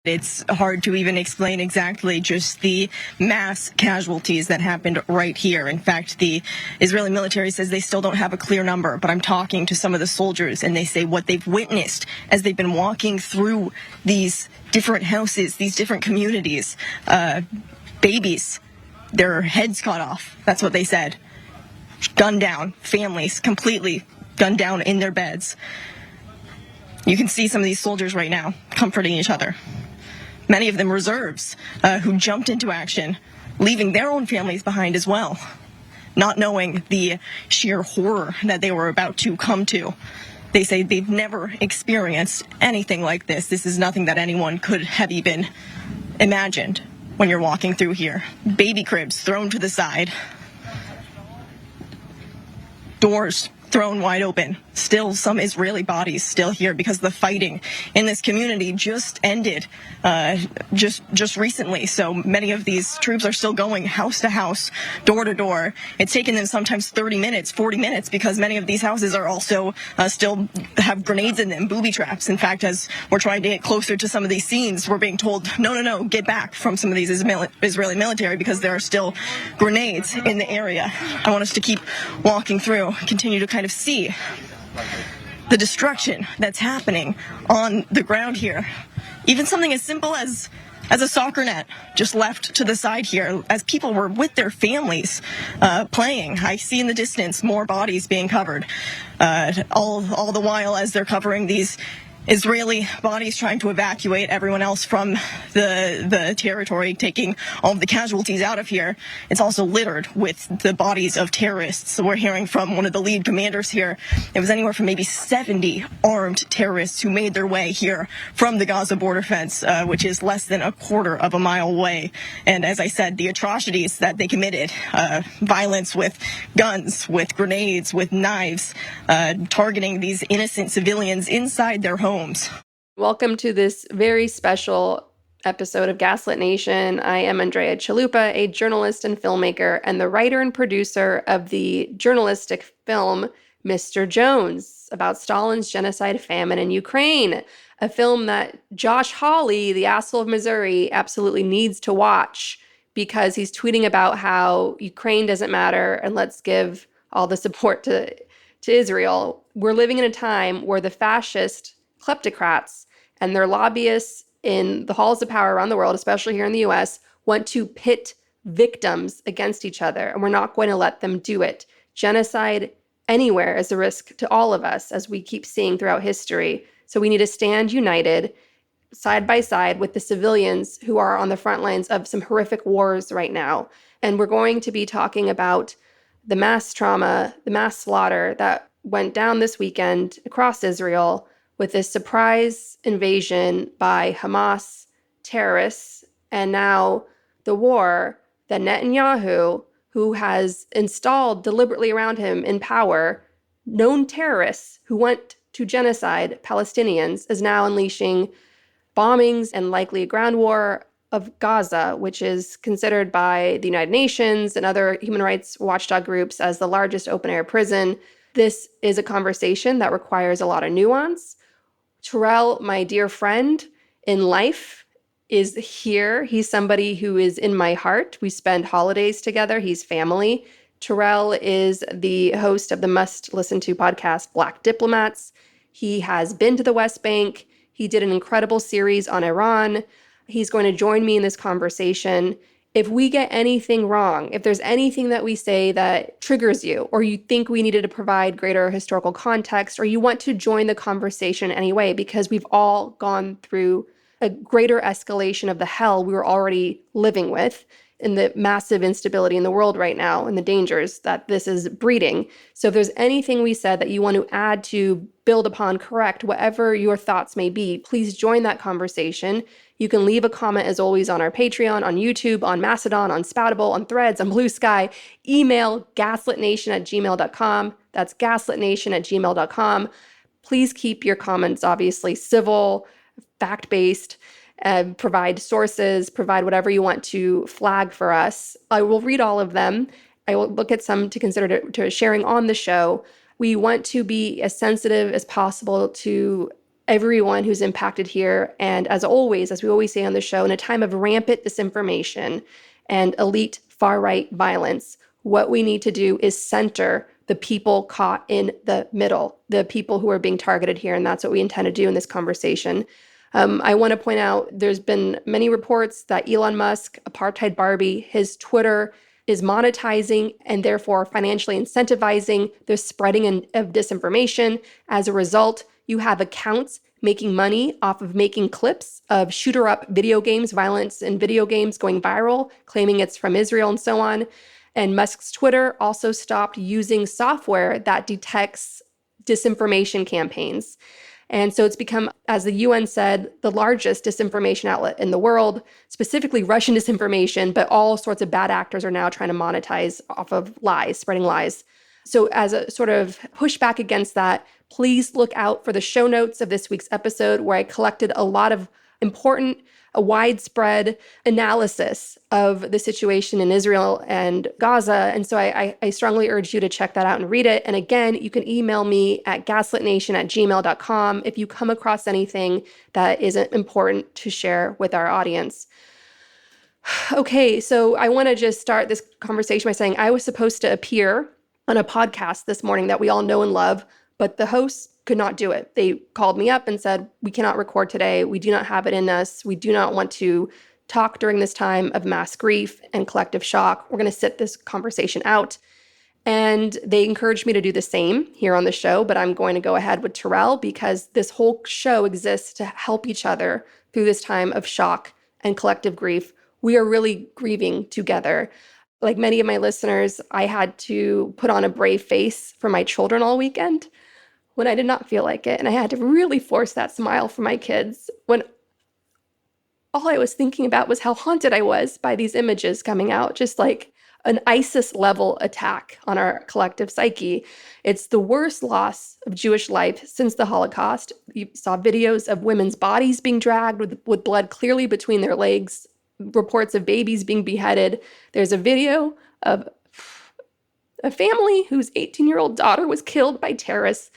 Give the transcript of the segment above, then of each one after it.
It's hard to even explain exactly just the mass casualties that happened right here. In fact, the Israeli military says they still don't have a clear number, but I'm talking to some of the soldiers and they say what they've witnessed as they've been walking through these different houses, these different communities, babies, their heads cut off. That's what they said. Gunned down, families completely gunned down in their beds. You can see some of these soldiers right now comforting each other. Many of them reserves who jumped into action, leaving their own families behind as well, not knowing the sheer horror that they were about to come to. They say they've never experienced anything like this. This is nothing that anyone could have even imagined when you're walking through here. Baby cribs thrown to the side. Doors thrown wide open. Still some Israeli bodies still here because the fighting in this community just ended just recently. So many of these troops are still going house to house, door to door. It's taken them sometimes 30 minutes, 40 minutes because many of these houses are also still have grenades in them, booby traps. In fact, as we're trying to get closer to some of these scenes, we're being told, no, get back from some of these Israeli military because there are still grenades in the area. I want us to keep walking through, continue to kind of see the destruction that's happening on the ground here. Even something as simple as a soccer net just left to the side here as people were with their families playing. I see in the distance more bodies being covered, all the while as they're covering these Israeli bodies trying to evacuate everyone else from the territory, taking all of the casualties out of here. It's also littered with the bodies of terrorists. So we're hearing from one of the lead commanders here. It was anywhere from maybe 70 armed terrorists who made their way here from the Gaza border fence, which is less than a quarter of a mile away. And as I said, the atrocities that they committed, violence with guns, with grenades, with knives, targeting these innocent civilians inside their homes. Welcome to this very special episode of Gaslit Nation. I am Andrea Chalupa, a journalist and filmmaker, and the writer and producer of the journalistic film Mr. Jones, about Stalin's genocide famine in Ukraine, a film that Josh Hawley, the asshole of Missouri, absolutely needs to watch because he's tweeting about how Ukraine doesn't matter and let's give all the support to Israel. We're living in a time where the fascist kleptocrats and their lobbyists in the halls of power around the world, especially here in the US, want to pit victims against each other, and we're not going to let them do it. Genocide anywhere is a risk to all of us, as we keep seeing throughout history. So we need to stand united, side by side with the civilians who are on the front lines of some horrific wars right now. And we're going to be talking about the mass trauma, the mass slaughter that went down this weekend across Israel with this surprise invasion by Hamas terrorists, and now the war that Netanyahu, who has installed deliberately around him in power known terrorists who want to genocide Palestinians, is now unleashing bombings and likely a ground war of Gaza, which is considered by the United Nations and other human rights watchdog groups as the largest open-air prison. This is a conversation that requires a lot of nuance. Terrell, my dear friend in life, is here. He's somebody who is in my heart. We spend holidays together. He's family. Terrell is the host of the must-listen-to podcast, Black Diplomats. He has been to the West Bank. He did an incredible series on Iran. He's going to join me in this conversation. If we get anything wrong, if there's anything that we say that triggers you, or you think we needed to provide greater historical context, or you want to join the conversation anyway, because we've all gone through a greater escalation of the hell we were already living with, and the massive instability in the world right now and the dangers that this is breeding. So if there's anything we said that you want to add to, build upon, correct, whatever your thoughts may be, please join that conversation. You can leave a comment, as always, on our Patreon, on YouTube, on Mastodon, on Spoutable, on Threads, on Blue Sky. Email gaslitnation@gmail.com. That's gaslitnation@gmail.com. Please keep your comments, obviously, civil, fact-based, provide sources, provide whatever you want to flag for us. I will read all of them. I will look at some to consider to sharing on the show. We want to be as sensitive as possible to everyone who's impacted here. And as always, as we always say on the show, in a time of rampant disinformation and elite far-right violence, what we need to do is center the people caught in the middle, the people who are being targeted here. And that's what we intend to do in this conversation. I want to point out there's been many reports that Elon Musk, apartheid Barbie, his Twitter is monetizing and therefore financially incentivizing the spreading of disinformation. As a result, you have accounts making money off of making clips of shooter-up video games, violence in video games going viral, claiming it's from Israel and so on. And Musk's Twitter also stopped using software that detects disinformation campaigns. And so it's become, as the UN said, the largest disinformation outlet in the world, specifically Russian disinformation, but all sorts of bad actors are now trying to monetize off of lies, spreading lies. So as a sort of pushback against that, please look out for the show notes of this week's episode, where I collected a lot of important, a widespread analysis of the situation in Israel and Gaza. And so I strongly urge you to check that out and read it. And again, you can email me at gaslitnation@gmail.com if you come across anything that isn't important to share with our audience. Okay, so I want to just start this conversation by saying I was supposed to appear on a podcast this morning that we all know and love, but the hosts could not do it. They called me up and said, we cannot record today. We do not have it in us. We do not want to talk during this time of mass grief and collective shock. We're going to sit this conversation out. And they encouraged me to do the same here on the show, but I'm going to go ahead with Terrell because this whole show exists to help each other through this time of shock and collective grief. We are really grieving together. Like many of my listeners, I had to put on a brave face for my children all weekend when I did not feel like it. And I had to really force that smile for my kids when all I was thinking about was how haunted I was by these images coming out, just like an ISIS-level attack on our collective psyche. It's the worst loss of Jewish life since the Holocaust. You saw videos of women's bodies being dragged with blood clearly between their legs, reports of babies being beheaded. There's a video of a family whose 18-year-old daughter was killed by terrorists.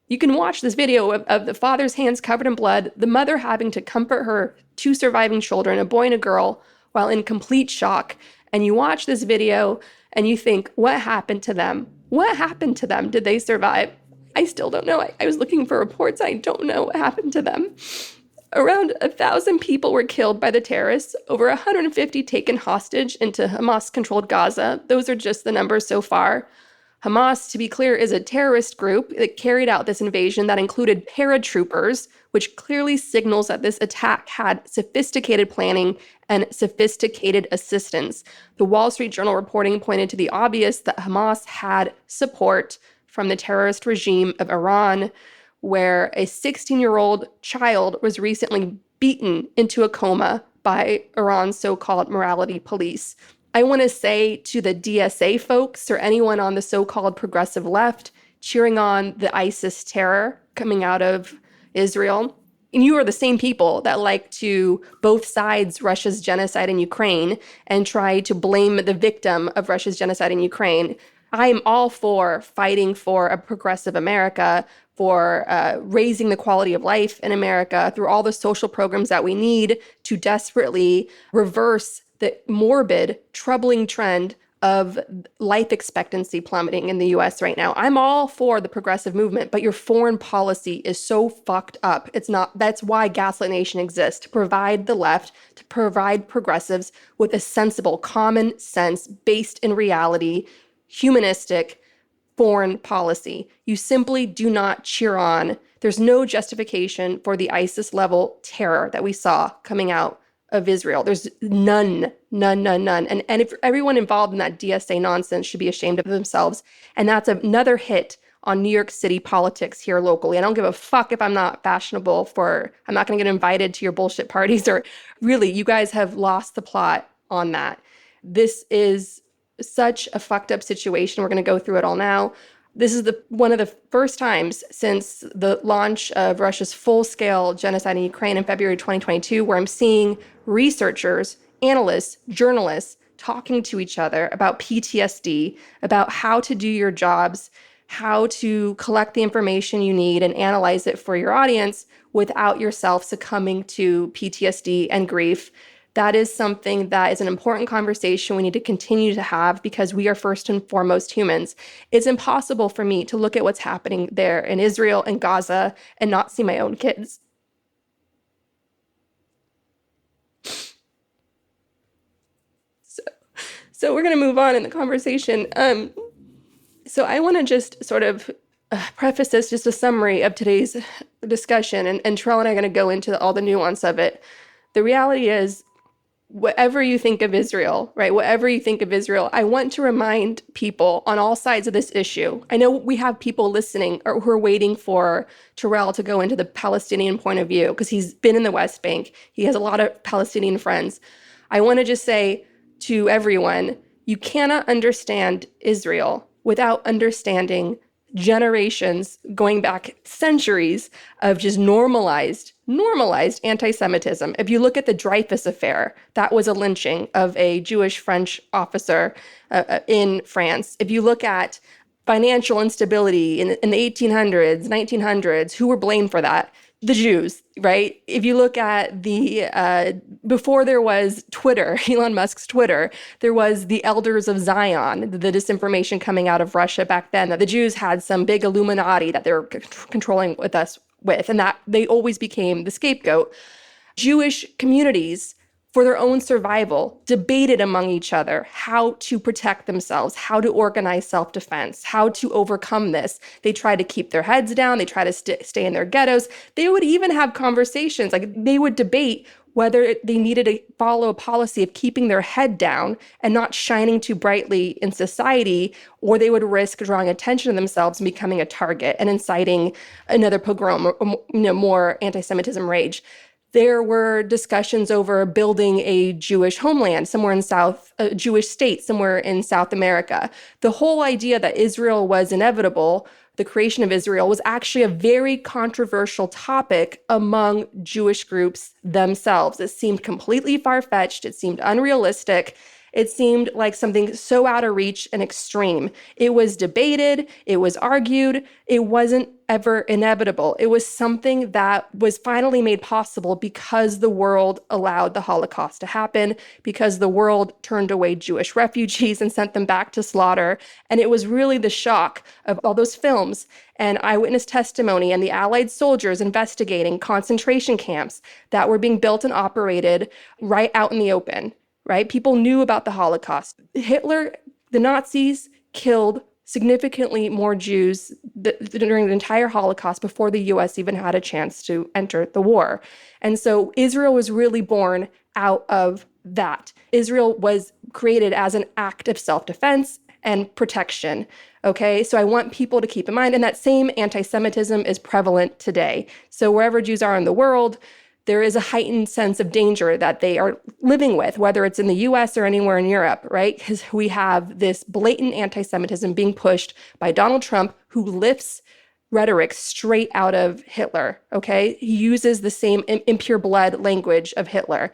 You can watch this video of the father's hands covered in blood, the mother having to comfort her two surviving children, a boy and a girl, while in complete shock. And you watch this video and you think, what happened to them? What happened to them? Did they survive? I still don't know. I was looking for reports. I don't know what happened to them. Around 1,000 people were killed by the terrorists, over 150 taken hostage into Hamas-controlled Gaza. Those are just the numbers so far. Hamas, to be clear, is a terrorist group that carried out this invasion that included paratroopers, which clearly signals that this attack had sophisticated planning and sophisticated assistance. The Wall Street Journal reporting pointed to the obvious that Hamas had support from the terrorist regime of Iran, where a 16-year-old child was recently beaten into a coma by Iran's so-called morality police. I want to say to the DSA folks or anyone on the so-called progressive left cheering on the ISIS terror coming out of Israel, and you are the same people that like to both sides Russia's genocide in Ukraine and try to blame the victim of Russia's genocide in Ukraine. I am all for fighting for a progressive America, for raising the quality of life in America through all the social programs that we need to desperately reverse the morbid, troubling trend of life expectancy plummeting in the US right now. I'm all for the progressive movement, but your foreign policy is so fucked up. It's not. That's why Gaslit Nation exists, to provide the left, to provide progressives with a sensible, common sense, based in reality, humanistic foreign policy. You simply do not cheer on. There's no justification for the ISIS-level terror that we saw coming out of Israel. There's none. And if everyone involved in that DSA nonsense should be ashamed of themselves. And that's another hit on New York City politics here locally. I don't give a fuck if I'm not fashionable I'm not going to get invited to your bullshit parties, or really, you guys have lost the plot on that. This is such a fucked up situation. We're going to go through it all now. This is one of the first times since the launch of Russia's full-scale genocide in Ukraine in February 2022 where I'm seeing researchers, analysts, journalists talking to each other about PTSD, about how to do your jobs, how to collect the information you need and analyze it for your audience without yourself succumbing to PTSD and grief. That is something that is an important conversation we need to continue to have because we are first and foremost humans. It's impossible for me to look at what's happening there in Israel and Gaza and not see my own kids. So we're going to move on in the conversation. So I want to just sort of preface this, just a summary of today's discussion, and Terrell and I are going to go into all the nuance of it. The reality is, whatever you think of Israel, right? Whatever you think of Israel, I want to remind people on all sides of this issue. I know we have people listening or who are waiting for Terrell to go into the Palestinian point of view because he's been in the West Bank. He has a lot of Palestinian friends. I want to just say to everyone, you cannot understand Israel without understanding generations going back centuries of just normalized anti-Semitism. If you look at the Dreyfus affair, that was a lynching of a Jewish French officer in France. If you look at financial instability in the 1800s, 1900s, who were blamed for that? The Jews, right? If you look at before there was Twitter, Elon Musk's Twitter, there was the Elders of Zion, the disinformation coming out of Russia back then, that the Jews had some big Illuminati that they were controlling with, and that they always became the scapegoat. Jewish communities, for their own survival, debated among each other how to protect themselves, how to organize self-defense, how to overcome this. They tried to keep their heads down. They tried to stay in their ghettos. They would even have conversations, like they would debate whether they needed to follow a policy of keeping their head down and not shining too brightly in society, or they would risk drawing attention to themselves and becoming a target and inciting another pogrom or more anti-Semitism rage. There were discussions over building a Jewish homeland somewhere in a Jewish state somewhere in South America. The whole idea that Israel was inevitable, the creation of Israel, was actually a very controversial topic among Jewish groups themselves. It seemed completely far-fetched. It seemed unrealistic. It seemed like something so out of reach and extreme. It was debated. It was argued. It wasn't ever inevitable. It was something that was finally made possible because the world allowed the Holocaust to happen, because the world turned away Jewish refugees and sent them back to slaughter. And it was really the shock of all those films and eyewitness testimony and the Allied soldiers investigating concentration camps that were being built and operated right out in the open. Right? People knew about the Holocaust. Hitler, the Nazis, killed significantly more Jews during the entire Holocaust before the US even had a chance to enter the war. And so Israel was really born out of that. Israel was created as an act of self-defense and protection. Okay, so I want people to keep in mind, and that same anti-Semitism is prevalent today. So wherever Jews are in the world, there is a heightened sense of danger that they are living with, whether it's in the US or anywhere in Europe, right? Because we have this blatant anti-Semitism being pushed by Donald Trump, who lifts rhetoric straight out of Hitler, okay? He uses the same impure blood language of Hitler.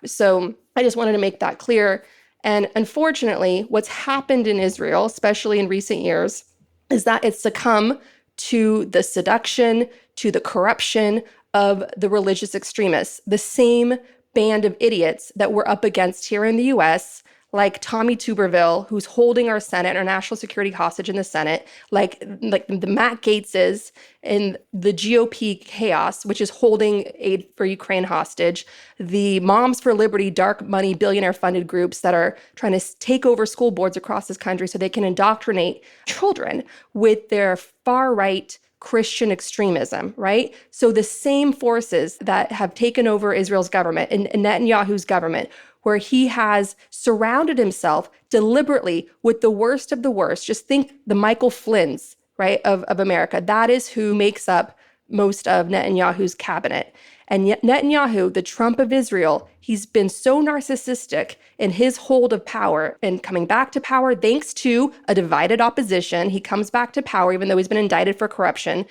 So I just wanted to make that clear. And unfortunately, what's happened in Israel, especially in recent years, is that it's succumbed to the seduction, to the corruption of the religious extremists, the same band of idiots that we're up against here in the US, like Tommy Tuberville, who's holding our Senate, our national security hostage in the Senate, like the Matt Gaetzes in the GOP chaos, which is holding aid for Ukraine hostage, the Moms for Liberty, dark money, billionaire-funded groups that are trying to take over school boards across this country so they can indoctrinate children with their far-right Christian extremism, right? So the same forces that have taken over Israel's government and Netanyahu's government, where he has surrounded himself deliberately with the worst of the worst. Just think the Michael Flynns, right, of America. That is who makes up most of Netanyahu's cabinet. And yet Netanyahu, the Trump of Israel, he's been so narcissistic in his hold of power and coming back to power thanks to a divided opposition. He comes back to power even though he's been indicted for corruption.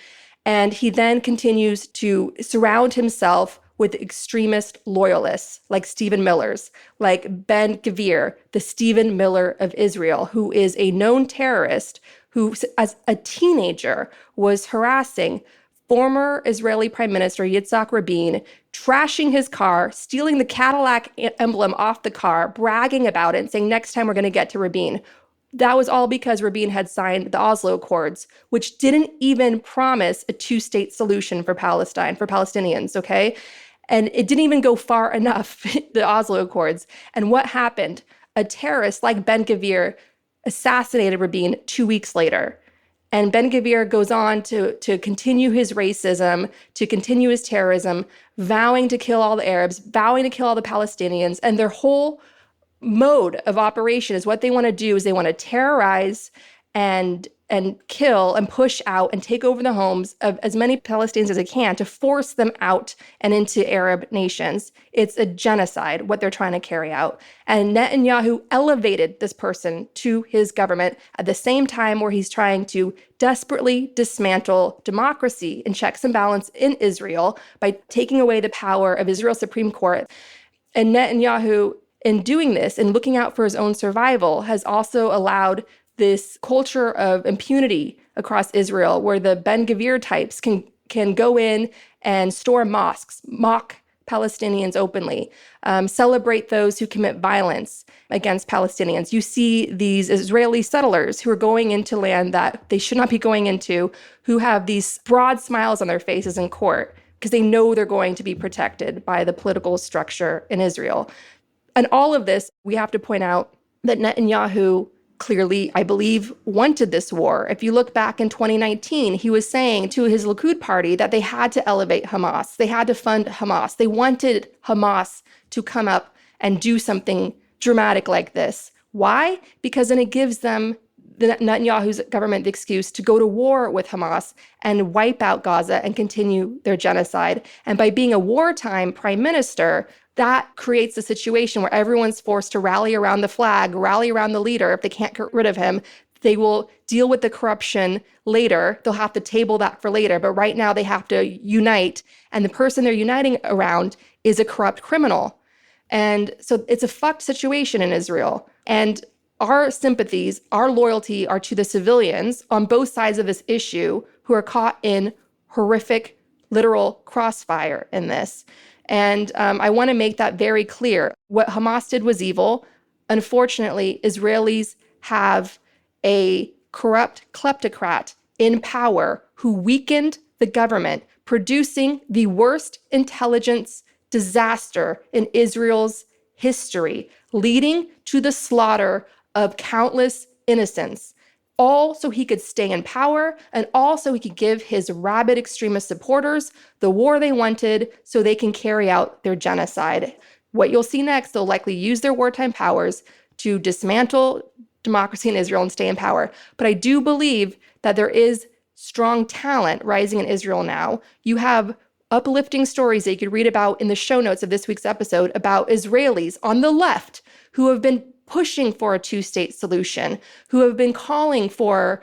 And he then continues to surround himself with extremist loyalists like Stephen Miller's, like Ben Gvir, the Stephen Miller of Israel, who is a known terrorist who, as a teenager, was harassing former Israeli Prime Minister Yitzhak Rabin, trashing his car, stealing the Cadillac emblem off the car, bragging about it, and saying, next time we're going to get to Rabin. That was all because Rabin had signed the Oslo Accords, which didn't even promise a two-state solution for Palestine, for Palestinians, okay? And it didn't even go far enough, the Oslo Accords. And what happened? A terrorist like Ben Gvir assassinated Rabin 2 weeks later. And Ben Gvir goes on to continue his racism, to continue his terrorism, vowing to kill all the Arabs, vowing to kill all the Palestinians. And their whole mode of operation is what they want to do is they want to terrorize and kill and push out and take over the homes of as many Palestinians as they can to force them out and into Arab nations. It's a genocide, what they're trying to carry out. And Netanyahu elevated this person to his government at the same time where he's trying to desperately dismantle democracy and checks and balance in Israel by taking away the power of Israel's Supreme Court. And Netanyahu, in doing this and looking out for his own survival, has also allowed this culture of impunity across Israel where the Ben Gvir types can go in and storm mosques, mock Palestinians openly, celebrate those who commit violence against Palestinians. You see these Israeli settlers who are going into land that they should not be going into, who have these broad smiles on their faces in court because they know they're going to be protected by the political structure in Israel. And all of this, we have to point out that Netanyahu clearly, I believe, wanted this war. If you look back in 2019, he was saying to his Likud party that they had to elevate Hamas. They had to fund Hamas. They wanted Hamas to come up and do something dramatic like this. Why? Because then it gives them, Netanyahu's government, the excuse to go to war with Hamas and wipe out Gaza and continue their genocide. And by being a wartime prime minister, that creates a situation where everyone's forced to rally around the flag, rally around the leader. If they can't get rid of him, they will deal with the corruption later. They'll have to table that for later. But right now they have to unite. And the person they're uniting around is a corrupt criminal. And so it's a fucked situation in Israel. And our sympathies, our loyalty are to the civilians on both sides of this issue who are caught in horrific, literal crossfire in this. And I want to make that very clear. What Hamas did was evil. Unfortunately, Israelis have a corrupt kleptocrat in power who weakened the government, producing the worst intelligence disaster in Israel's history, leading to the slaughter of countless innocents. All so he could stay in power, and also he could give his rabid extremist supporters the war they wanted so they can carry out their genocide. What you'll see next, they'll likely use their wartime powers to dismantle democracy in Israel and stay in power. But I do believe that there is strong talent rising in Israel now. You have uplifting stories that you could read about in the show notes of this week's episode about Israelis on the left who have been pushing for a two-state solution, who have been calling for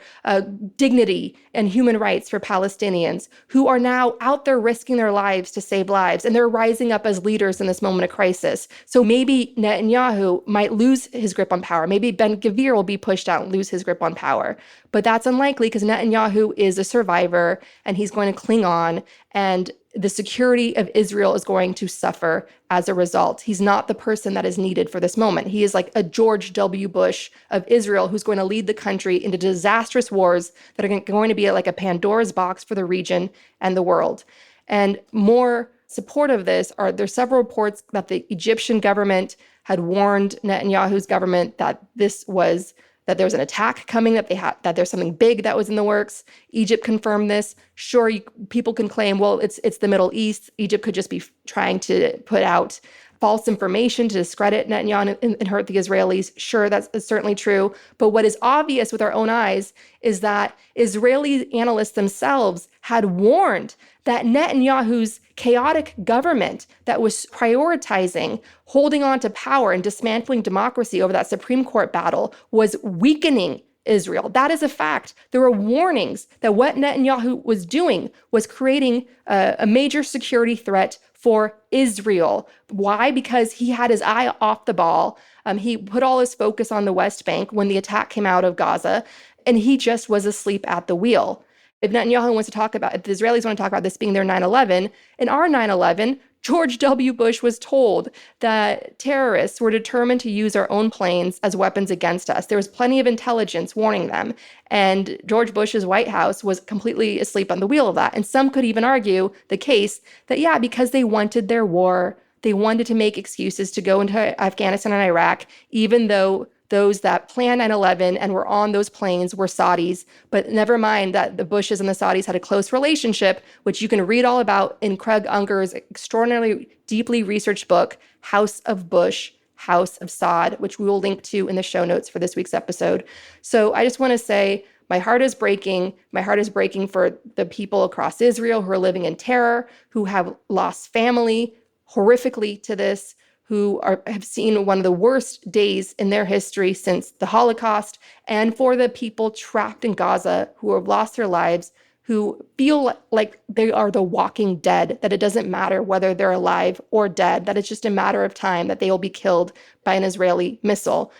dignity and human rights for Palestinians, who are now out there risking their lives to save lives, and they're rising up as leaders in this moment of crisis. So maybe Netanyahu might lose his grip on power. Maybe Ben Gvir will be pushed out and lose his grip on power. But that's unlikely because Netanyahu is a survivor, and he's going to cling on, and the security of Israel is going to suffer as a result. He's not the person that is needed for this moment. He is like a George W. Bush of Israel who's going to lead the country into disastrous wars that are going to be like a Pandora's box for the region and the world. And more support of this there's several reports that the Egyptian government had warned Netanyahu's government that that there was an attack coming, that there's something big that was in the works. Egypt confirmed this. Sure, people can claim, well, it's the Middle East. Egypt could just be trying to put out false information to discredit Netanyahu and hurt the Israelis. Sure, that's certainly true. But what is obvious with our own eyes is that Israeli analysts themselves had warned that Netanyahu's chaotic government that was prioritizing holding on to power and dismantling democracy over that Supreme Court battle was weakening Israel. That is a fact. There were warnings that what Netanyahu was doing was creating a major security threat for Israel. Why? Because he had his eye off the ball. He put all his focus on the West Bank when the attack came out of Gaza, and he just was asleep at the wheel. If Netanyahu wants to talk about, if the Israelis want to talk about this being their 9/11, in our 9/11, George W. Bush was told that terrorists were determined to use our own planes as weapons against us. There was plenty of intelligence warning them. And George Bush's White House was completely asleep on the wheel of that. And some could even argue the case that, yeah, because they wanted their war, they wanted to make excuses to go into Afghanistan and Iraq, even though those that planned 9/11 and were on those planes were Saudis. But never mind that the Bushes and the Saudis had a close relationship, which you can read all about in Craig Unger's extraordinarily deeply researched book, House of Bush, House of Saud, which we will link to in the show notes for this week's episode. So I just want to say my heart is breaking. My heart is breaking for the people across Israel who are living in terror, who have lost family horrifically to this, who have seen one of the worst days in their history since the Holocaust, and for the people trapped in Gaza who have lost their lives, who feel like they are the walking dead, that it doesn't matter whether they're alive or dead, that it's just a matter of time that they will be killed by an Israeli missile.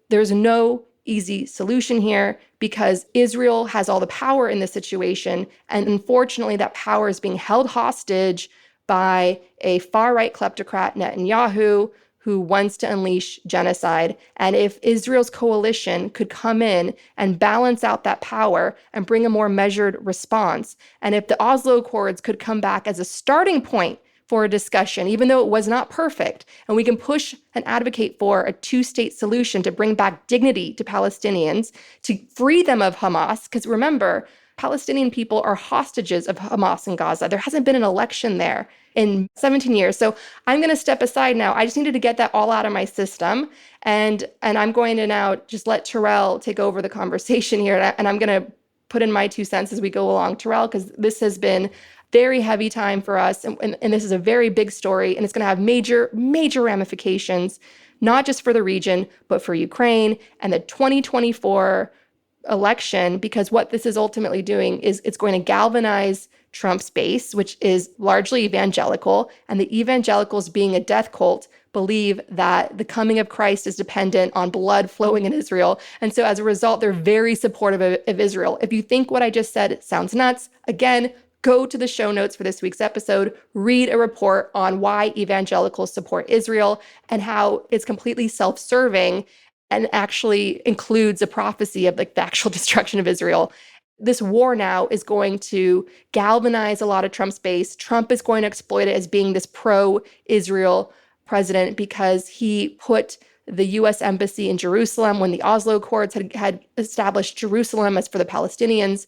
There's no easy solution here because Israel has all the power in this situation, and unfortunately that power is being held hostage by a far-right kleptocrat, Netanyahu, who wants to unleash genocide. And if Israel's coalition could come in and balance out that power and bring a more measured response, and if the Oslo Accords could come back as a starting point for a discussion, even though it was not perfect, and we can push and advocate for a two-state solution to bring back dignity to Palestinians, to free them of Hamas, because remember, Palestinian people are hostages of Hamas in Gaza. There hasn't been an election there in 17 years. So I'm going to step aside now. I just needed to get that all out of my system. And I'm going to now just let Terrell take over the conversation here. And I'm going to put in my 2 cents as we go along. Terrell, because this has been very heavy time for us. And this is a very big story. And it's going to have major, major ramifications, not just for the region, but for Ukraine and the 2024 election, because what this is ultimately doing is it's going to galvanize Trump's base, which is largely evangelical, and the evangelicals, being a death cult, believe that the coming of Christ is dependent on blood flowing in Israel. And so as a result, they're very supportive of Israel. If you think what I just said sounds nuts, again, go to the show notes for this week's episode, read a report on why evangelicals support Israel and how it's completely self-serving and actually includes a prophecy of like the actual destruction of Israel. This war now is going to galvanize a lot of Trump's base. Trump is going to exploit it as being this pro-Israel president because he put the U.S. embassy in Jerusalem when the Oslo Accords had established Jerusalem as for the Palestinians.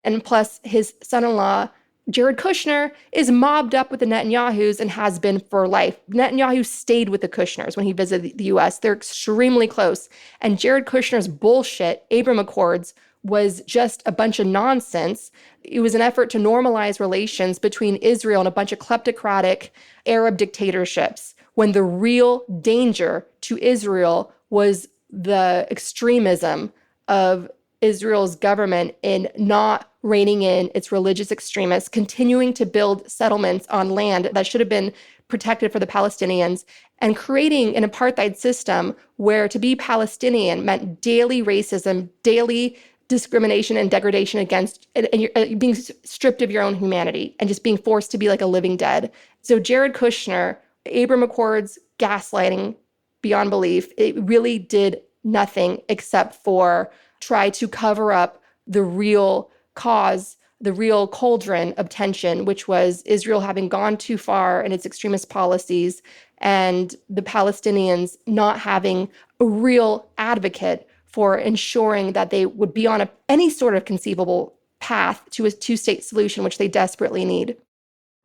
And plus, his son-in-law, Jared Kushner, is mobbed up with the Netanyahus and has been for life. Netanyahu stayed with the Kushners when he visited the U.S. They're extremely close. And Jared Kushner's bullshit, Abraham Accords, was just a bunch of nonsense. It was an effort to normalize relations between Israel and a bunch of kleptocratic Arab dictatorships, when the real danger to Israel was the extremism of Israel's government in not reining in its religious extremists, continuing to build settlements on land that should have been protected for the Palestinians, and creating an apartheid system where to be Palestinian meant daily racism, daily discrimination and degradation against, and you're being stripped of your own humanity and just being forced to be like a living dead. So Jared Kushner, Abraham Accords, gaslighting beyond belief, it really did nothing except for try to cover up the real cause, the real cauldron of tension, which was Israel having gone too far in its extremist policies and the Palestinians not having a real advocate for ensuring that they would be on any sort of conceivable path to a two-state solution, which they desperately need.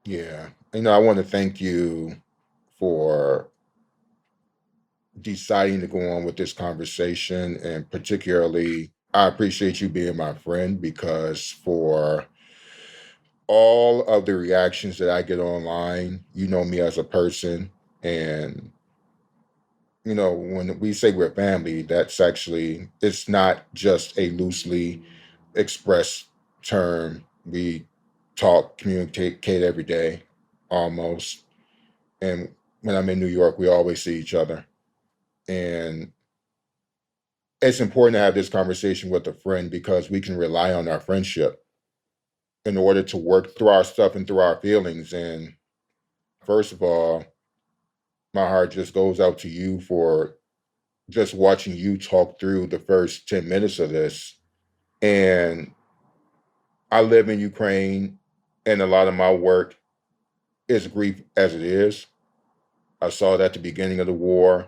Yeah. I want to thank you for deciding to go on with this conversation. And particularly, I appreciate you being my friend, because for all of the reactions that I get online, you know me as a person, and when we say we're family, it's not just a loosely expressed term. We talk, communicate every day, almost. And when I'm in New York, we always see each other. And it's important to have this conversation with a friend because we can rely on our friendship in order to work through our stuff and through our feelings. And first of all, my heart just goes out to you for just watching you talk through the first 10 minutes of this. And I live in Ukraine, and a lot of my work is grief as it is. I saw it at the beginning of the war.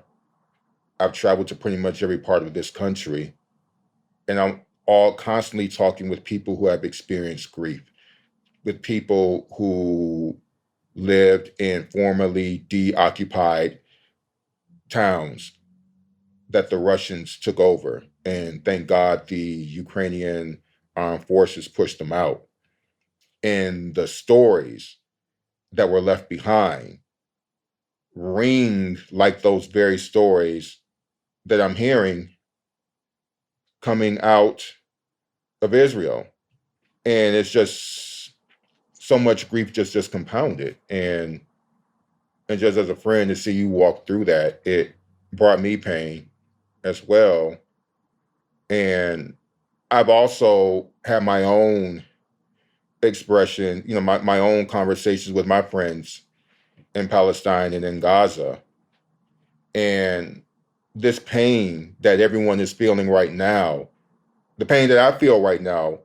I've traveled to pretty much every part of this country, and I'm all constantly talking with people who have experienced grief, with people who lived in formerly deoccupied towns that the Russians took over. And thank God the Ukrainian armed forces pushed them out. And the stories that were left behind ring like those very stories that I'm hearing coming out of Israel. And it's just so much grief just compounded. And just as a friend to see you walk through that, it brought me pain as well. And I've also had my own expression, my own conversations with my friends in Palestine and in Gaza. And this pain that everyone is feeling right now, the pain that I feel right now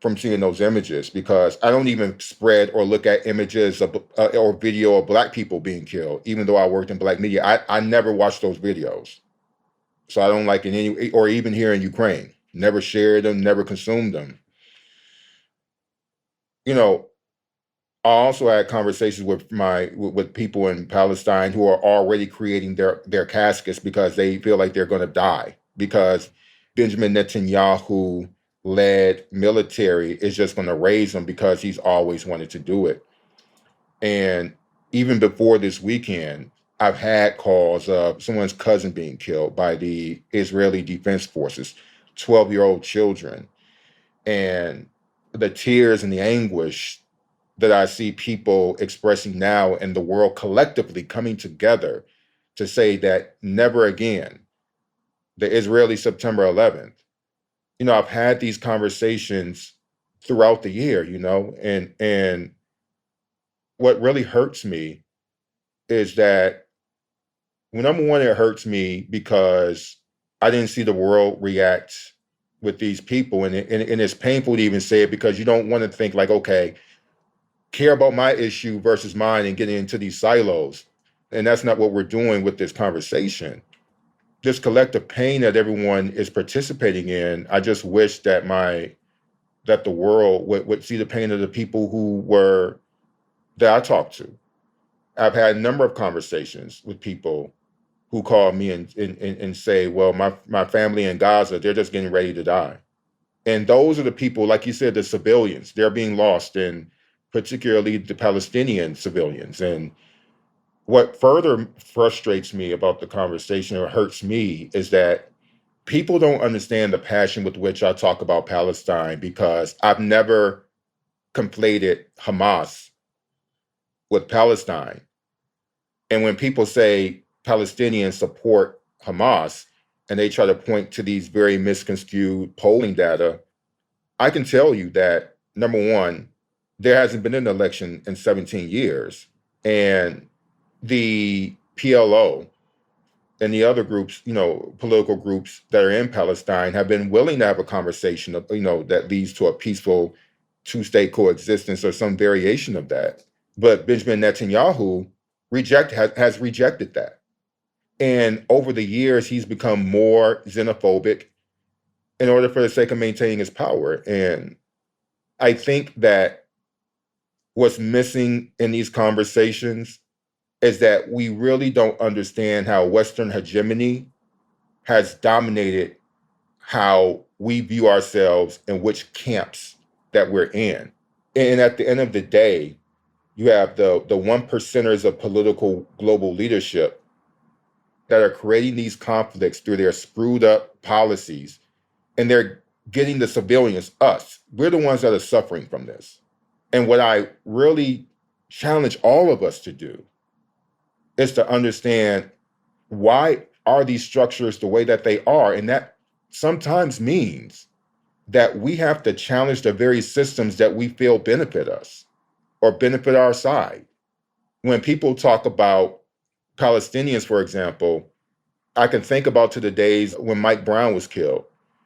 from seeing those images, because I don't even spread or look at images of, or video of Black people being killed, even though I worked in Black media. I never watched those videos. So I don't like in any, or even here in Ukraine, never shared them, never consumed them. You know, I also had conversations with people in Palestine who are already creating their caskets because they feel like they're going to die because Benjamin Netanyahu led military is just going to raise them because he's always wanted to do it. And even before this weekend, I've had calls of someone's cousin being killed by the Israeli Defense Forces, 12-year-old children, and the tears and the anguish that I see people expressing now and the world collectively coming together to say that never again, the Israeli September 11th. I've had these conversations throughout the year, and what really hurts me is that, well, number one, it hurts me because I didn't see the world react with these people, and it's painful to even say it because you don't want to think like, okay, care about my issue versus mine and getting into these silos. And that's not what we're doing with this conversation. This collective pain that everyone is participating in, I just wish that the world would see the pain of the people that I talked to. I've had a number of conversations with people who call me and say, well, my family in Gaza, they're just getting ready to die. And those are the people, like you said, the civilians, they're being lost, and particularly the Palestinian civilians. And what further frustrates me about the conversation or hurts me is that people don't understand the passion with which I talk about Palestine because I've never conflated Hamas with Palestine. And when people say Palestinians support Hamas and they try to point to these very misconstrued polling data, I can tell you that, number one, there hasn't been an election in 17 years. And the PLO and the other groups, political groups that are in Palestine have been willing to have a conversation of, that leads to a peaceful two-state coexistence or some variation of that. But Benjamin Netanyahu has rejected that. And over the years, he's become more xenophobic in order for the sake of maintaining his power. And I think that what's missing in these conversations is that we really don't understand how Western hegemony has dominated how we view ourselves and which camps that we're in. And at the end of the day, you have the one percenters of political global leadership that are creating these conflicts through their screwed up policies, and they're getting the civilians, us, we're the ones that are suffering from this. And what I really challenge all of us to do is to understand, why are these structures the way that they are? And that sometimes means that we have to challenge the very systems that we feel benefit us or benefit our side. When people talk about Palestinians, for example, I can think about to the days when Mike Brown was killed.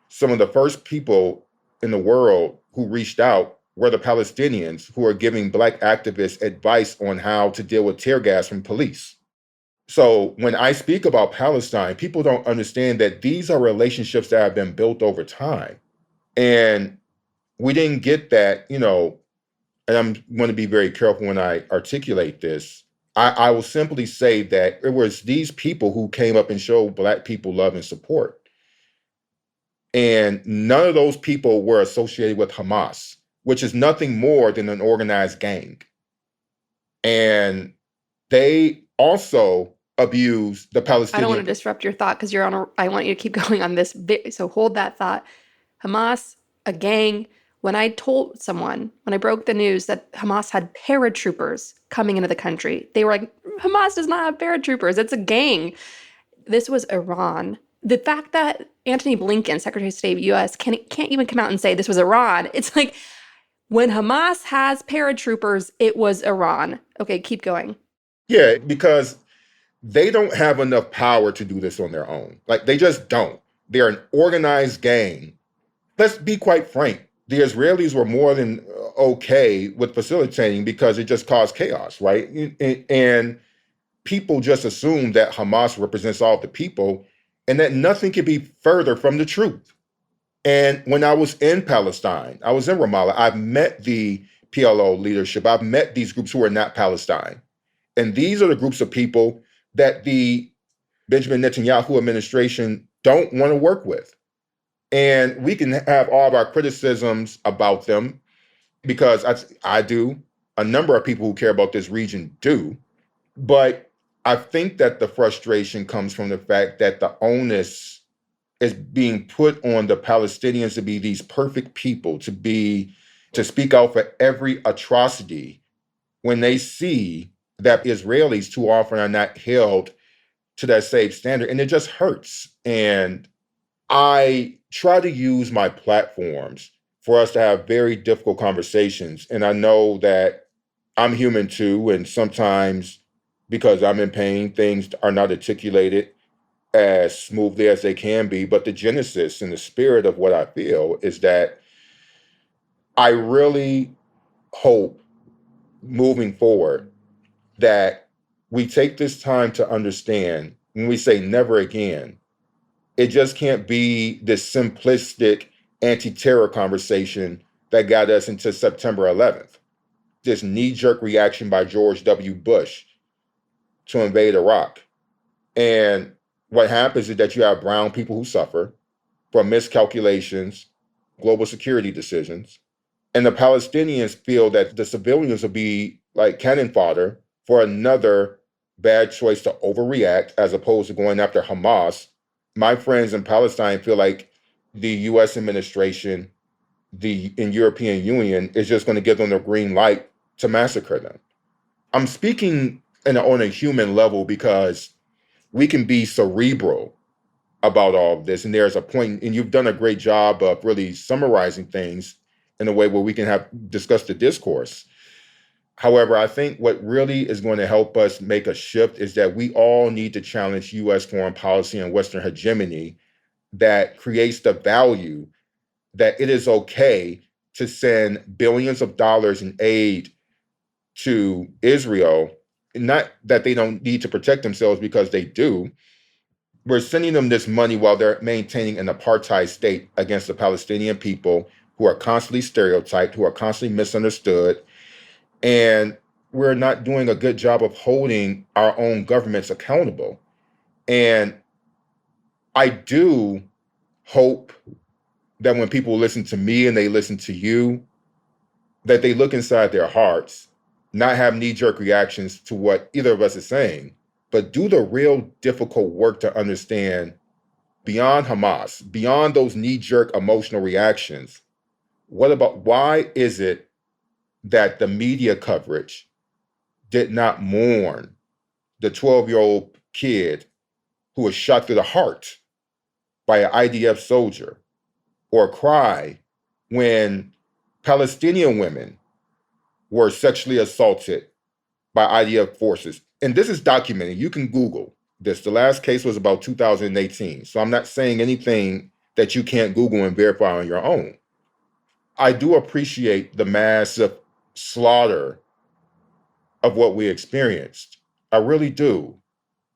Some of the first people in the world who reached out were the Palestinians, who are giving Black activists advice on how to deal with tear gas from police. So when I speak about Palestine, people don't understand that these are relationships that have been built over time. And we didn't get that, and I'm going to be very careful when I articulate this. I will simply say that it was these people who came up and showed Black people love and support. And none of those people were associated with Hamas, which is nothing more than an organized gang. And they also abuse the I don't want to Palestinian. disrupt your thought because I want you to keep going on this. So hold that thought. Hamas, a gang. When I broke the news that Hamas had paratroopers coming into the country, they were like, Hamas does not have paratroopers. It's a gang. This was Iran. The fact that Antony Blinken, Secretary of State of U.S., can't even come out and say this was Iran. It's like, when Hamas has paratroopers, it was Iran. Okay, keep going. Yeah, because they don't have enough power to do this on their own. Like, they just don't. They're an organized gang. Let's be quite frank. The Israelis were more than okay with facilitating because it just caused chaos, right? And people just assume that Hamas represents all the people, and that nothing could be further from the truth. And when I was in Palestine, I was in Ramallah, I've met the PLO leadership. I've met these groups who are not Palestine. And these are the groups of people that the Benjamin Netanyahu administration don't want to work with. And we can have all of our criticisms about them, because I do, a number of people who care about this region do. But I think that the frustration comes from the fact that the onus is being put on the Palestinians to be these perfect people, to speak out for every atrocity, when they see that Israelis too often are not held to that same standard. And it just hurts. And I try to use my platforms for us to have very difficult conversations. And I know that I'm human too. And sometimes, because I'm in pain, things are not articulated as smoothly as they can be. But the genesis and the spirit of what I feel is that I really hope, moving forward, that we take this time to understand, when we say never again, it just can't be this simplistic anti-terror conversation that got us into September 11th. This knee-jerk reaction by George W. Bush to invade Iraq. And what happens is that you have brown people who suffer from miscalculations, global security decisions, and the Palestinians feel that the civilians will be like cannon fodder for another bad choice to overreact, as opposed to going after Hamas. My friends in Palestine feel like the US administration, the European Union, is just going to give them the green light to massacre them. I'm speaking on a human level because we can be cerebral about all of this. And there's a point, and you've done a great job of really summarizing things in a way where we can have discuss the discourse. However, I think what really is going to help us make a shift is that we all need to challenge US foreign policy and Western hegemony that creates the value that it is okay to send billions of dollars in aid to Israel. Not that they don't need to protect themselves, because they do. We're sending them this money while they're maintaining an apartheid state against the Palestinian people, who are constantly stereotyped, who are constantly misunderstood. And we're not doing a good job of holding our own governments accountable. And I do hope that when people listen to me and they listen to you, that they look inside their hearts, not have knee-jerk reactions to what either of us is saying, but do the real difficult work to understand beyond Hamas, beyond those knee-jerk emotional reactions. Why is it that the media coverage did not mourn the 12-year-old kid who was shot through the heart by an IDF soldier, or cry when Palestinian women were sexually assaulted by IDF forces? And this is documented. You can Google this. The last case was about 2018. So I'm not saying anything that you can't Google and verify on your own. I do appreciate the massive slaughter of what we experienced. I really do.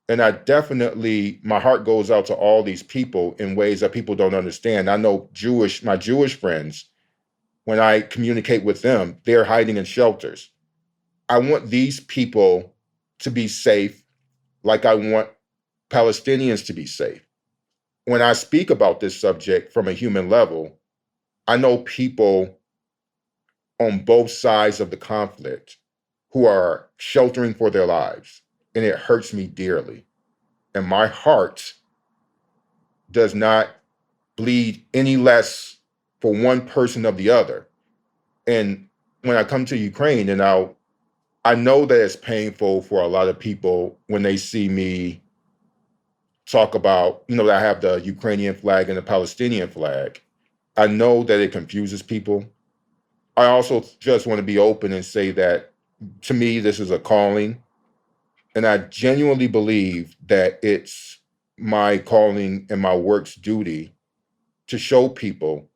And I definitely, my heart goes out to all these people in ways that people don't understand. I know my Jewish friends, when I communicate with them, they're hiding in shelters. I want these people to be safe like I want Palestinians to be safe. When I speak about this subject from a human level, I know people on both sides of the conflict who are sheltering for their lives, and it hurts me dearly. And my heart does not bleed any less for one person of the other. And when I come to Ukraine, and I know that it's painful for a lot of people when they see me talk about, that I have the Ukrainian flag and the Palestinian flag. I know that it confuses people. I also just want to be open and say that to me, this is a calling. And I genuinely believe that it's my calling and my work's duty to show people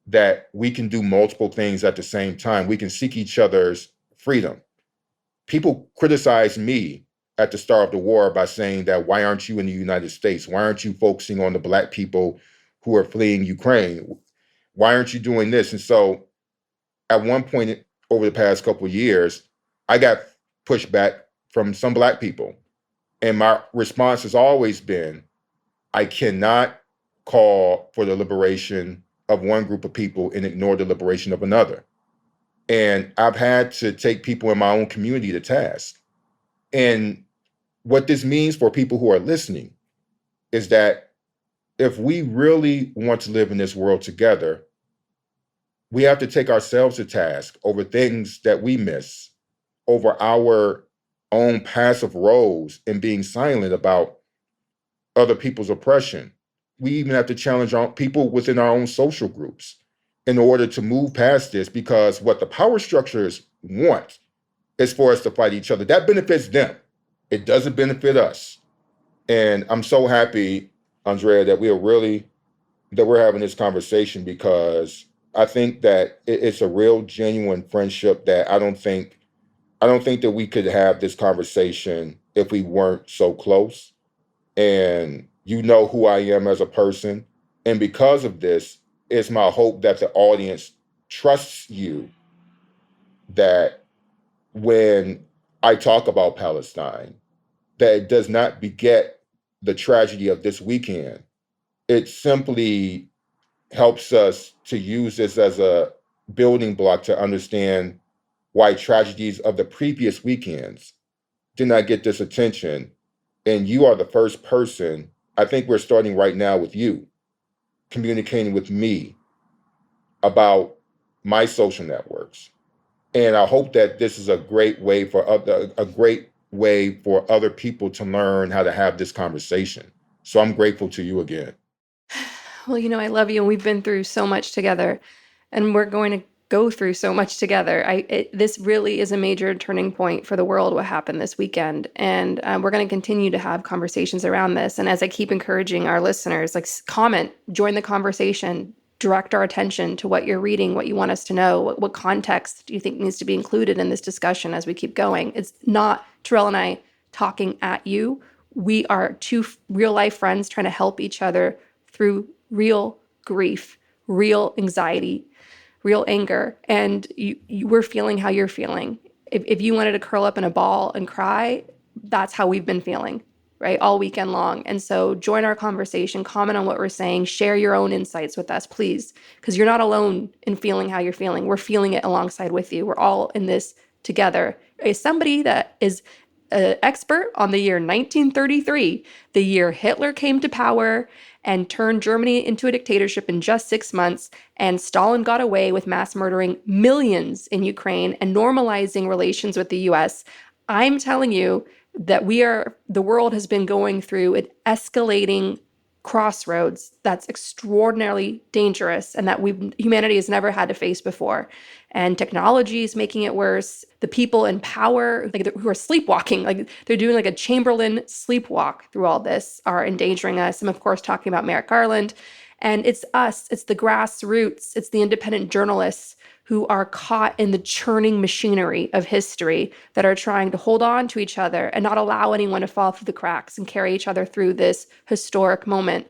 that we can do multiple things at the same time. We can seek each other's freedom. People criticize me at the start of the war by saying that, why aren't you in the United States? Why aren't you focusing on the Black people who are fleeing Ukraine? Why aren't you doing this? And so at one point over the past couple of years, I got pushback from some Black people. And my response has always been, I cannot call for the liberation of one group of people and ignore the liberation of another. And I've had to take people in my own community to task. And what this means for people who are listening is that if we really want to live in this world together, we have to take ourselves to task over things that we miss, over our own passive roles in being silent about other people's oppression. We even have to challenge people within our own social groups in order to move past this, because what the power structures want is for us to fight each other. That benefits them. It doesn't benefit us. And I'm so happy, Andrea, that we're having this conversation, because I think that it's a real genuine friendship that I don't think that we could have this conversation if we weren't so close. And you know who I am as a person. And because of this, it's my hope that the audience trusts you, that when I talk about Palestine, that it does not beget the tragedy of this weekend. It simply helps us to use this as a building block to understand why tragedies of the previous weekends did not get this attention. And you are the first person, I think we're starting right now with you, communicating with me about my social networks. And I hope that this is a great way for other people to learn how to have this conversation. So I'm grateful to you again. Well, I love you, and we've been through so much together, and we're going to go through so much together. This really is a major turning point for the world, what happened this weekend. And we're going to continue to have conversations around this. And as I keep encouraging our listeners, comment, join the conversation, direct our attention to what you're reading, what you want us to know, what context do you think needs to be included in this discussion as we keep going. It's not Terrell and I talking at you. We are two real life friends trying to help each other through real grief, real anxiety, real anger, and you were feeling how you're feeling. If you wanted to curl up in a ball and cry, that's how we've been feeling, right? All weekend long. And so join our conversation, comment on what we're saying, share your own insights with us, please, because you're not alone in feeling how you're feeling. We're feeling it alongside with you. We're all in this together. As somebody that is an expert on the year 1933, the year Hitler came to power and turned Germany into a dictatorship in just 6 months, and Stalin got away with mass murdering millions in Ukraine and normalizing relations with the US. I'm telling you that the world has been going through an escalating crossroads that's extraordinarily dangerous and that humanity has never had to face before. And technology is making it worse. The people in power, who are sleepwalking, like they're doing like a Chamberlain sleepwalk through all this, are endangering us. I'm of course talking about Merrick Garland. And it's us, it's the grassroots, it's the independent journalists who are caught in the churning machinery of history that are trying to hold on to each other and not allow anyone to fall through the cracks and carry each other through this historic moment.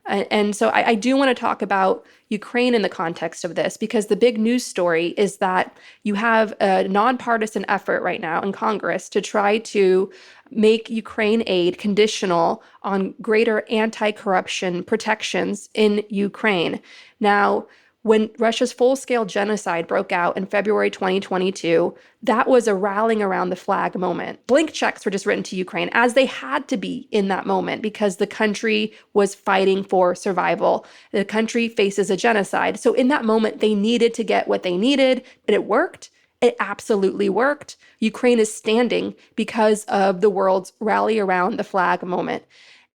And so I do want to talk about Ukraine in the context of this, because the big news story is that you have a nonpartisan effort right now in Congress to try to make Ukraine aid conditional on greater anti-corruption protections in Ukraine. Now, when Russia's full-scale genocide broke out in February 2022, that was a rallying around the flag moment. Blank checks were just written to Ukraine, as they had to be in that moment, because the country was fighting for survival. The country faces a genocide. So in that moment, they needed to get what they needed, and it worked. It absolutely worked. Ukraine is standing because of the world's rally around the flag moment.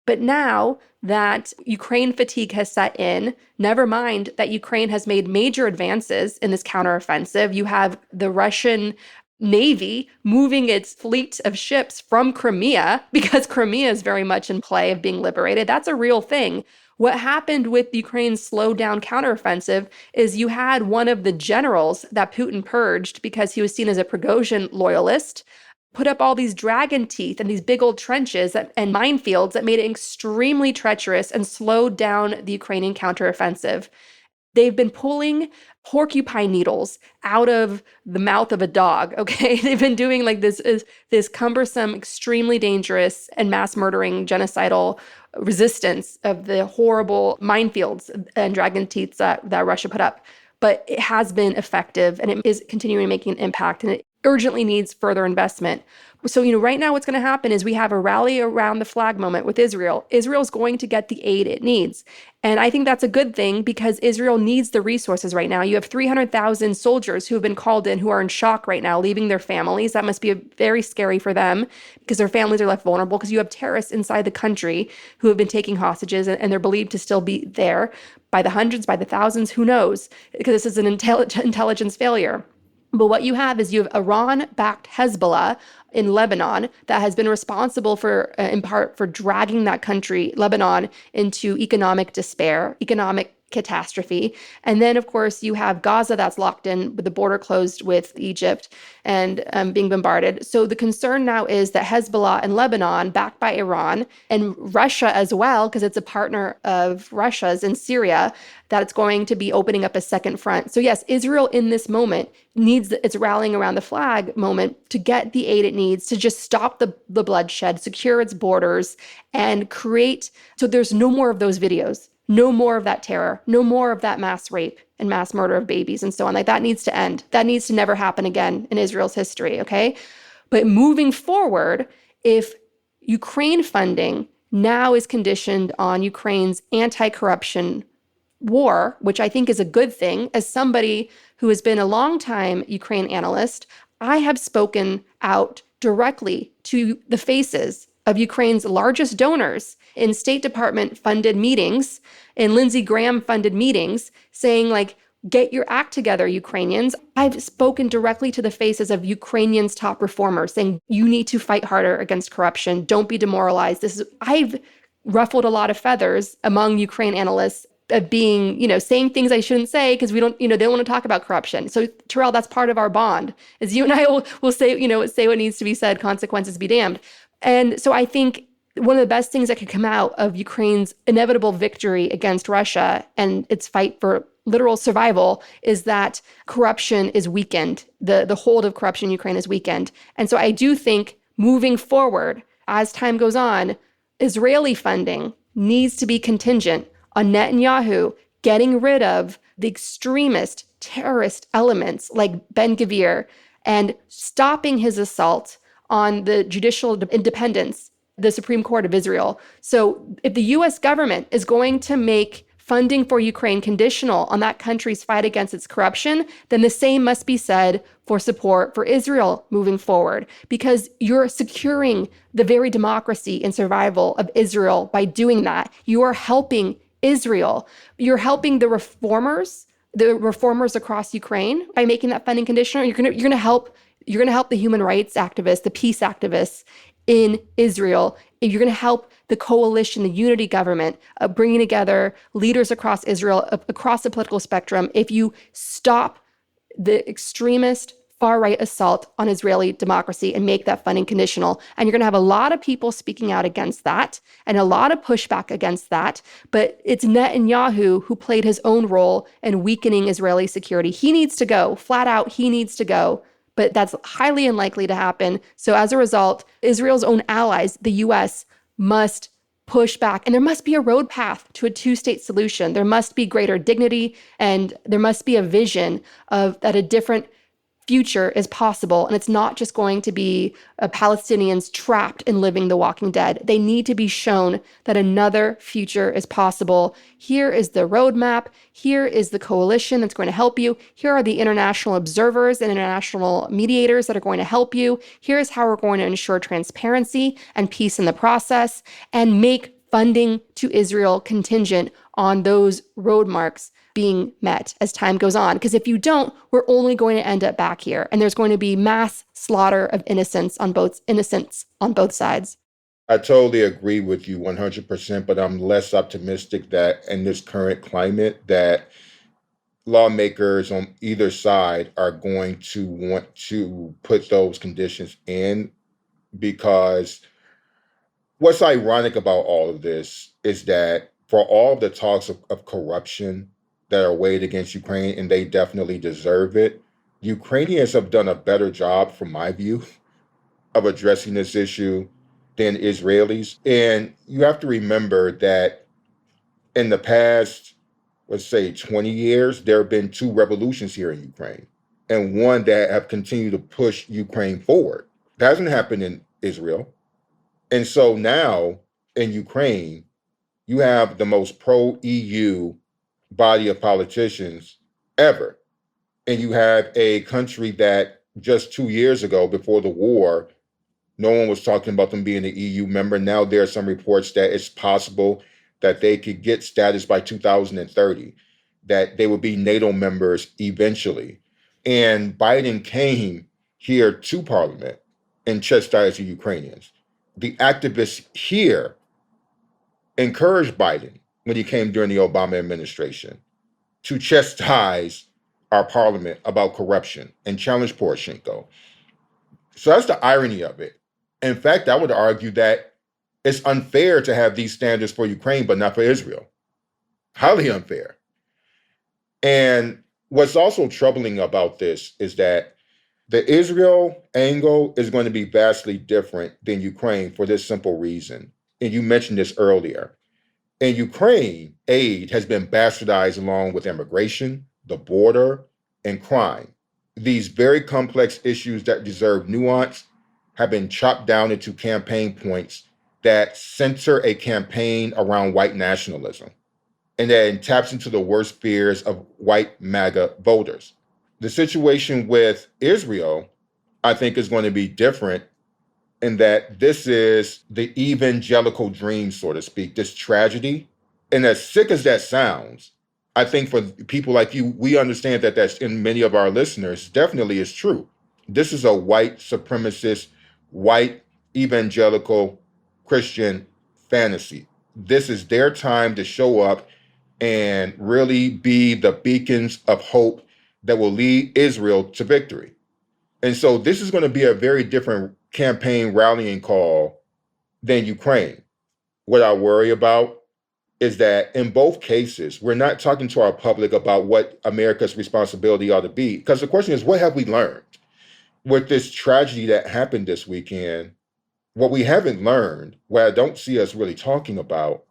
But now that Ukraine fatigue has set in, never mind that Ukraine has made major advances in this counteroffensive. You have the Russian Navy moving its fleet of ships from Crimea, because Crimea is very much in play of being liberated. That's a real thing. What happened with Ukraine's slowed down counteroffensive is you had one of the generals that Putin purged because he was seen as a Prigozhin loyalist put up all these dragon teeth and these big old trenches and minefields that made it extremely treacherous and slowed down the Ukrainian counteroffensive. They've been pulling porcupine needles out of the mouth of a dog, okay? They've been doing like this cumbersome, extremely dangerous and mass murdering genocidal resistance of the horrible minefields and dragon teeth that Russia put up. But it has been effective, and it is continuing making an impact, and it urgently needs further investment. So, right now what's going to happen is we have a rally around the flag moment with Israel. Israel's going to get the aid it needs. And I think that's a good thing, because Israel needs the resources right now. You have 300,000 soldiers who have been called in, who are in shock right now, leaving their families. That must be very scary for them, because their families are left vulnerable, because you have terrorists inside the country who have been taking hostages, and they're believed to still be there by the hundreds, by the thousands, who knows, because this is an intelligence failure. But what you have is you have Iran-backed Hezbollah in Lebanon that has been responsible for, in part, for dragging that country, Lebanon, into economic despair, economic catastrophe. And then, of course, you have Gaza that's locked in with the border closed with Egypt and being bombarded. So the concern now is that Hezbollah and Lebanon, backed by Iran, and Russia as well, because it's a partner of Russia's in Syria, that it's going to be opening up a second front. So yes, Israel in this moment needs its rallying around the flag moment to get the aid it needs to just stop the bloodshed, secure its borders, and create, so there's no more of those videos. No more of that terror, no more of that mass rape and mass murder of babies and so on. Like, that needs to end. That needs to never happen again in Israel's history, okay? But moving forward, if Ukraine funding now is conditioned on Ukraine's anti-corruption war, which I think is a good thing, as somebody who has been a long-time Ukraine analyst, I have spoken out directly to the faces of Ukraine's largest donors in State Department funded meetings, in Lindsey Graham funded meetings, saying like, get your act together, Ukrainians. I've spoken directly to the faces of Ukrainians' top reformers, saying you need to fight harder against corruption. Don't be demoralized. I've ruffled a lot of feathers among Ukraine analysts of being, saying things I shouldn't say, because we don't, they don't want to talk about corruption. So Terrell, that's part of our bond, is you and I will say, say what needs to be said, consequences be damned. And so I think one of the best things that could come out of Ukraine's inevitable victory against Russia and its fight for literal survival is that corruption is weakened. The hold of corruption in Ukraine is weakened. And so I do think moving forward, as time goes on, Israeli funding needs to be contingent on Netanyahu getting rid of the extremist terrorist elements like Ben Gvir and stopping his assault on the judicial independence, the Supreme Court of Israel. So if the US government is going to make funding for Ukraine conditional on that country's fight against its corruption, then the same must be said for support for Israel moving forward, because you're securing the very democracy and survival of Israel by doing that. You are helping Israel. You're helping the reformers across Ukraine by making that funding conditional. You're going to help the human rights activists, the peace activists in Israel. You're going to help the coalition, the unity government, bringing together leaders across Israel, across the political spectrum. If you stop the extremist far-right assault on Israeli democracy and make that funding conditional. And you're going to have a lot of people speaking out against that and a lot of pushback against that. But it's Netanyahu who played his own role in weakening Israeli security. He needs to go. Flat out, he needs to go. But that's highly unlikely to happen. So as a result, Israel's own allies, the US, must push back. And there must be a road path to a two-state solution. There must be greater dignity, and there must be a vision of that a different future is possible. And it's not just going to be Palestinians trapped in living the walking dead. They need to be shown that another future is possible. Here is the roadmap. Here is the coalition that's going to help you. Here are the international observers and international mediators that are going to help you. Here's how we're going to ensure transparency and peace in the process and make funding to Israel contingent on those roadmarks being met as time goes on. Because if you don't, we're only going to end up back here. And there's going to be mass slaughter of innocents on both sides. I totally agree with you 100%, but I'm less optimistic that in this current climate that lawmakers on either side are going to want to put those conditions in, because what's ironic about all of this is that for all the talks of corruption that are weighed against Ukraine, and they definitely deserve it, Ukrainians have done a better job, from my view, of addressing this issue than Israelis. And you have to remember that in the past, let's say 20 years, there have been two revolutions here in Ukraine, and one that have continued to push Ukraine forward. That hasn't happened in Israel. And so now in Ukraine, you have the most pro-EU body of politicians ever. And you have a country that just 2 years ago, before the war, no one was talking about them being an EU member. Now there are some reports that it's possible that they could get status by 2030, that they would be NATO members eventually. And Biden came here to Parliament and chastised the Ukrainians. The activists here encouraged Biden when he came during the Obama administration to chastise our parliament about corruption and challenge Poroshenko. So that's the irony of it. In fact, I would argue that it's unfair to have these standards for Ukraine, but not for Israel. Highly unfair. And what's also troubling about this is that the Israel angle is going to be vastly different than Ukraine for this simple reason. And you mentioned this earlier. In Ukraine, aid has been bastardized along with immigration, the border, and crime. These very complex issues that deserve nuance have been chopped down into campaign points that center a campaign around white nationalism, and then taps into the worst fears of white MAGA voters. The situation with Israel, I think, is going to be different in that this is the evangelical dream, so to speak, this tragedy. And as sick as that sounds, I think for people like you, we understand that that's in many of our listeners, definitely is true. This is a white supremacist, white evangelical Christian fantasy. This is their time to show up and really be the beacons of hope that will lead Israel to victory. And so this is going to be a very different campaign rallying call than Ukraine. What I worry about is that in both cases, we're not talking to our public about what America's responsibility ought to be. Because the question is, what have we learned? With this tragedy that happened this weekend, what we haven't learned, what I don't see us really talking about,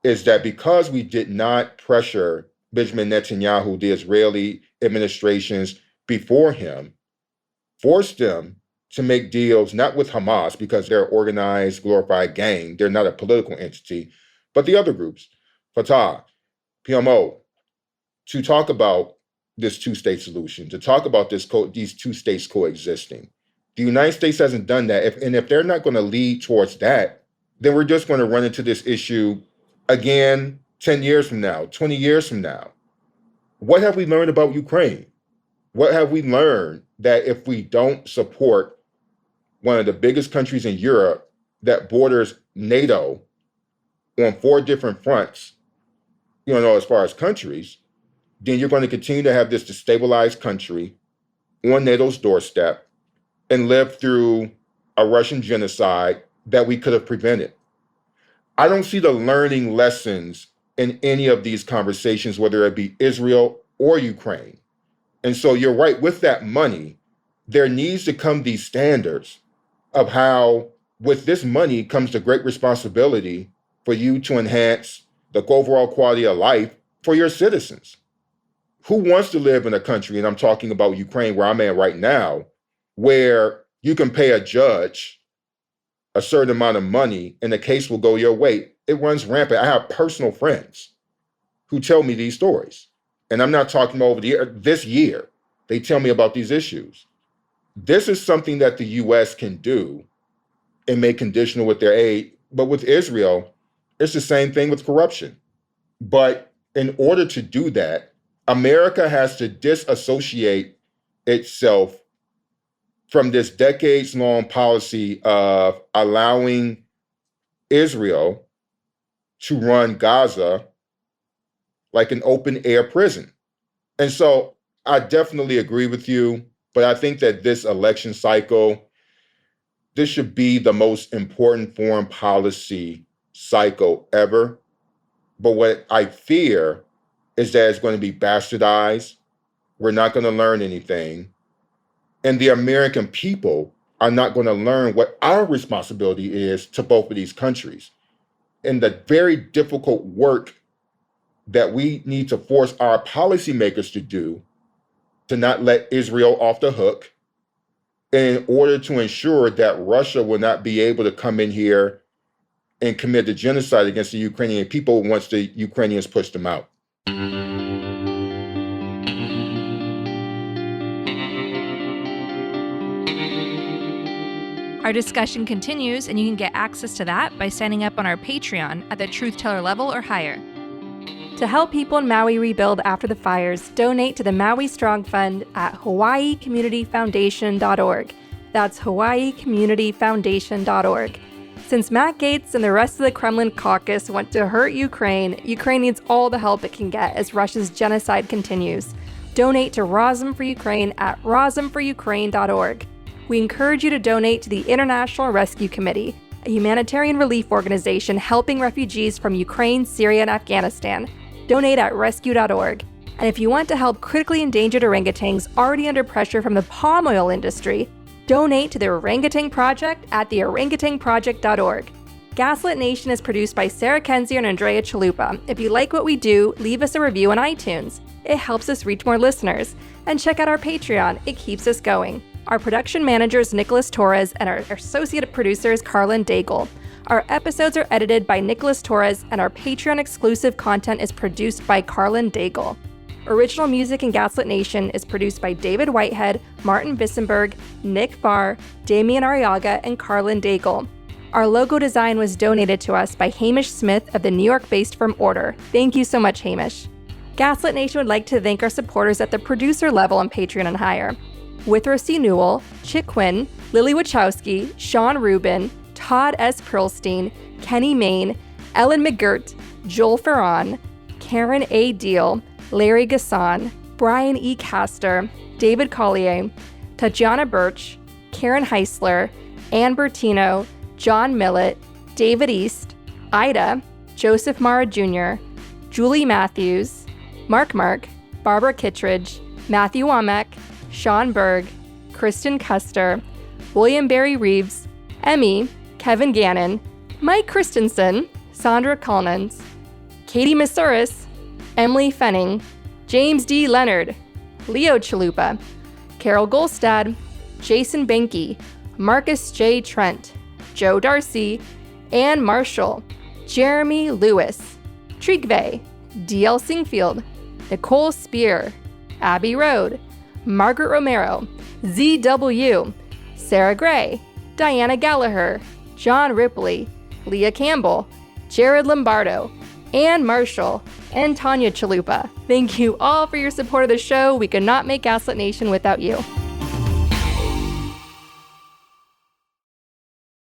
is that because we did not pressure Benjamin Netanyahu, the Israeli administrations before him, forced them to make deals, not with Hamas, because they're an organized, glorified gang. They're not a political entity, but the other groups, Fatah, PMO, to talk about this two-state solution, to talk about these two states coexisting. The United States hasn't done that. If they're not going to lead towards that, then we're just going to run into this issue again 10 years from now, 20 years from now. What have we learned about Ukraine? What have we learned that if we don't support one of the biggest countries in Europe that borders NATO on 4 different fronts, as far as countries, then you're going to continue to have this destabilized country on NATO's doorstep and live through a Russian genocide that we could have prevented. I don't see the learning lessons in any of these conversations, whether it be Israel or Ukraine. And so you're right, with that money, there needs to come these standards of how, with this money comes the great responsibility for you to enhance the overall quality of life for your citizens. Who wants to live in a country, and I'm talking about Ukraine, where I'm at right now, where you can pay a judge a certain amount of money and the case will go your way? It runs rampant. I have personal friends who tell me these stories. And I'm not talking about over the year, this year. They tell me about these issues. This is something that the US can do and make conditional with their aid. But with Israel, it's the same thing with corruption. But in order to do that, America has to disassociate itself from this decades-long policy of allowing Israel to run Gaza like an open-air prison. And so I definitely agree with you, but I think that this election cycle, this should be the most important foreign policy cycle ever. But what I fear is that it's going to be bastardized. We're not going to learn anything. And the American people are not going to learn what our responsibility is to both of these countries. And the very difficult work that we need to force our policymakers to do to not let Israel off the hook in order to ensure that Russia will not be able to come in here and commit the genocide against the Ukrainian people once the Ukrainians push them out. Our discussion continues, and you can get access to that by signing up on our Patreon at the Truth Teller level or higher. To help people in Maui rebuild after the fires, donate to the Maui Strong Fund at hawaiicommunityfoundation.org. That's hawaiicommunityfoundation.org. Since Matt Gaetz and the rest of the Kremlin caucus want to hurt Ukraine, Ukraine needs all the help it can get as Russia's genocide continues. Donate to Razom for Ukraine at razomforukraine.org. We encourage you to donate to the International Rescue Committee, a humanitarian relief organization helping refugees from Ukraine, Syria, and Afghanistan. Donate at rescue.org. And if you want to help critically endangered orangutans already under pressure from the palm oil industry, donate to the Orangutan Project at theorangutanproject.org. Gaslit Nation is produced by Sarah Kenzie and Andrea Chalupa. If you like what we do, leave us a review on iTunes. It helps us reach more listeners. And check out our Patreon. It keeps us going. Our production manager is Nicholas Torres, and our associate producer is Carlin Daigle. Our episodes are edited by Nicholas Torres, and our Patreon-exclusive content is produced by Carlin Daigle. Original music in Gaslit Nation is produced by David Whitehead, Martin Vissenberg, Nick Barr, Damian Arriaga, and Carlin Daigle. Our logo design was donated to us by Hamish Smith of the New York-based firm Order. Thank you so much, Hamish. Gaslit Nation would like to thank our supporters at the producer level on Patreon and higher. Withrow C. Newell, Chick Quinn, Lily Wachowski, Sean Rubin, Todd S. Perlstein, Kenny Main, Ellen McGirt, Joel Ferron, Karen A. Deal, Larry Gasson, Brian E. Castor, David Collier, Tatjana Birch, Karen Heisler, Ann Bertino, John Millett, David East, Ida, Joseph Mara Jr., Julie Matthews, Mark, Barbara Kittredge, Matthew Womack, Sean Berg, Kristen Custer, William Barry Reeves, Emmy, Kevin Gannon, Mike Christensen, Sandra Collins, Katie Masuris, Emily Fenning, James D. Leonard, Leo Chalupa, Carol Golstad, Jason Benke, Marcus J. Trent, Joe Darcy, Ann Marshall, Jeremy Lewis, Trigve, D.L. Singfield, Nicole Spear, Abby Road, Margaret Romero, Z.W., Sarah Gray, Diana Gallagher, John Ripley, Leah Campbell, Jared Lombardo, Ann Marshall, and Tanya Chalupa. Thank you all for your support of the show. We could not make Gaslit Nation without you.